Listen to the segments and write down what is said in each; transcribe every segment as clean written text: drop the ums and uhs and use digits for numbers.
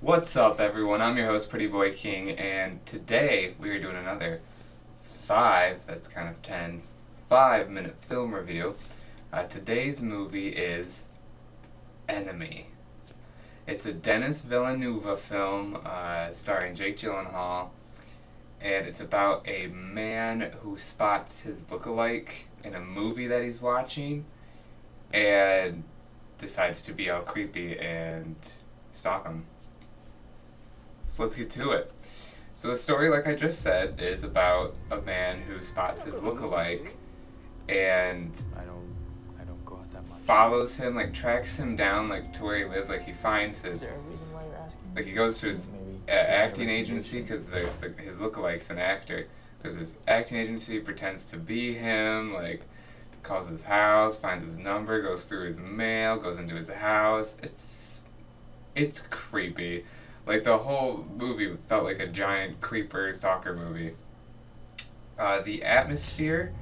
What's up, everyone? I'm your host, Pretty Boy King, and today we are doing another 5-minute film review. Today's movie is Enemy. It's a Denis Villeneuve film starring Jake Gyllenhaal, and it's about a man who spots his lookalike in a movie that he's watching and decides to be all creepy and stalk him. So let's get to it. So the story, like I just said, is about a man who spots his lookalike and I don't go out that much. follows him, like tracks him down, like to where he lives. Like he finds Is his, there a reason why you're asking? like he goes to his acting agency because his lookalike's an actor. Because his acting agency pretends to be him, like calls his house, finds his number, goes through his mail, goes into his house. It's creepy. Like, the whole movie felt like a giant creeper stalker movie. The atmosphere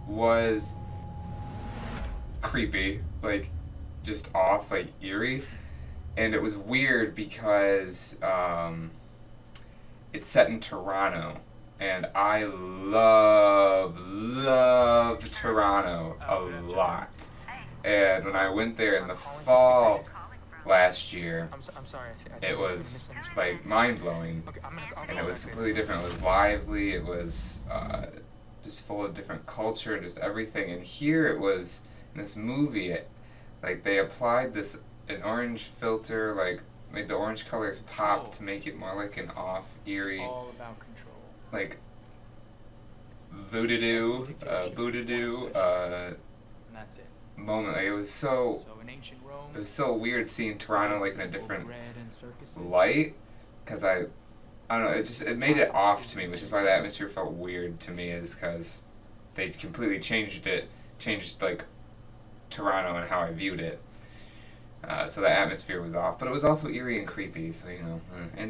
was creepy, like, just off, like, eerie. And it was weird because it's set in Toronto. And I love Toronto a lot. And when I went there in the fall last year, I'm sorry. it was like mind-blowing, and it was completely different. It was lively, it was just full of different culture and just everything. And here it was, in this movie, like they applied an orange filter, like made the orange colors pop to make it more like an off, eerie, All about control. like voodoo, And that's it. moment. Like it was So in ancient Rome, it was so weird seeing Toronto like in a different bread and circuses. light, because I don't know, it made it off to me, which is why the atmosphere felt weird to me, is because they completely changed like Toronto and how I viewed it. So the atmosphere was off, but it was also eerie and creepy. So and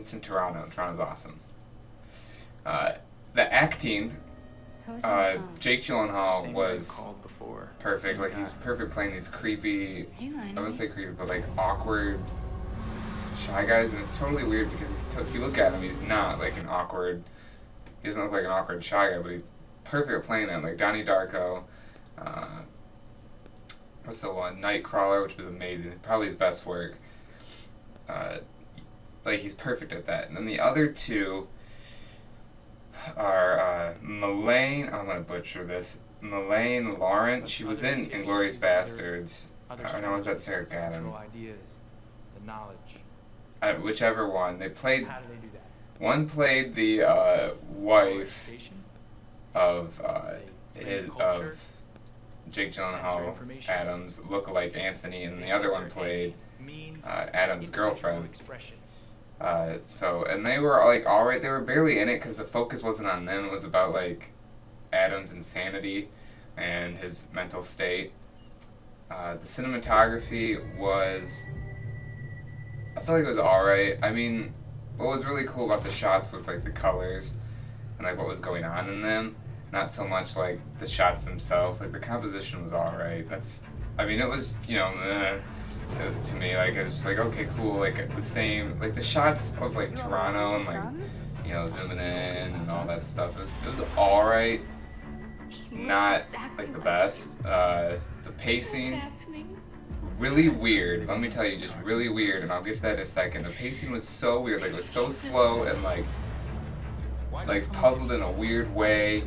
it's in Toronto. Toronto's awesome. The acting, Jake Gyllenhaal Same was way called before. perfect. Same Like he's guy. perfect playing these creepy, Hey, Lionel. I wouldn't say creepy, but like awkward shy guys, and it's totally weird because if you look at him, he's not like an awkward. He doesn't look like an awkward shy guy, but he's perfect at playing that. Like Donnie Darko, what's the one? Nightcrawler, which was amazing, probably his best work. Like he's perfect at that. And then the other two are Melaine. I'm gonna butcher this. Melaine Laurent. She was in Inglourious Bastards. I know, was that Sarah Gadon? Control ideas, the knowledge. Whichever one. They played. How do they do that? One played the wife Organization? of They his bring culture, of Jake censor Gyllenhaal, information. Adam's lookalike Anthony, and They the other one censor played means Adam's individual girlfriend. expression. And they were like alright. They were barely in it because the focus wasn't on them. It was about like Adam's insanity and his mental state. The cinematography was, I felt like it was alright. I mean, what was really cool about the shots was like the colors and like what was going on in them. Not so much like the shots themselves. Like the composition was alright. It was, to me, like, it's just like, okay, cool, like, the same, like, the shots of, like, Toronto and, like, zooming in and all that stuff, it was alright, not, like, the best. The pacing, really weird, let me tell you, just really weird, and I'll get to that in a second. The pacing was so weird, like, it was so slow and, like puzzled in a weird way,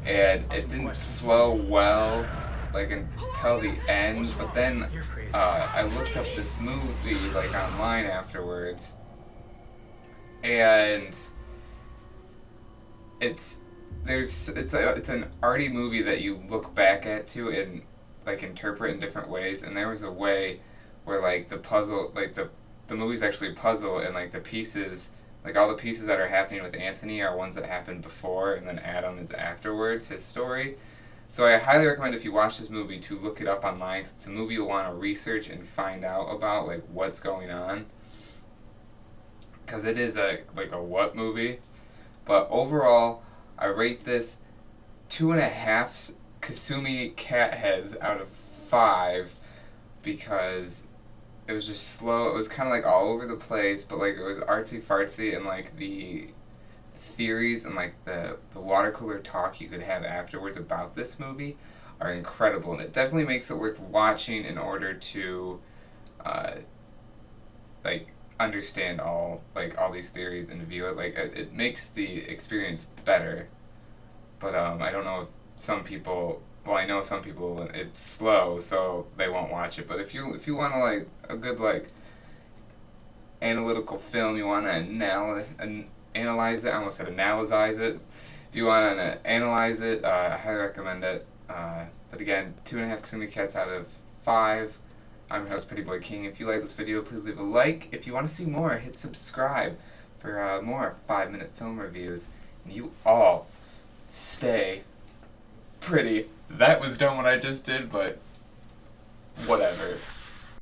and it didn't flow well, like, until the end. But then I looked up this movie like online afterwards, and it's an arty movie that you look back at to and like interpret in different ways. And there was a way where like the puzzle, like the movie's actually a puzzle, and like the pieces, like all the pieces that are happening with Anthony are ones that happened before, and then Adam is afterwards, his story. So I highly recommend, if you watch this movie, to look it up online. It's a movie you'll want to research and find out about, like, what's going on. Because it is a what movie. But overall, I rate this 2.5 Kasumi cat heads out of 5, because it was just slow. It was kind of like all over the place, but like it was artsy fartsy, and like the theories and like the water cooler talk you could have afterwards about this movie are incredible, and it definitely makes it worth watching in order to uh, like understand all these theories and view it. Like it makes the experience better, but I don't know if some people. Well, I know some people it's slow, so they won't watch it. But if you want to like a good like analytical film, you want to analyze it. I almost said analyze it. If you want to analyze it, I highly recommend it. But again, 2.5 Kasumi Cats out of 5. I'm your host, Pretty Boy King. If you like this video, please leave a like. If you want to see more, hit subscribe for more 5-minute film reviews. And you all stay pretty. That was dumb what I just did, but whatever.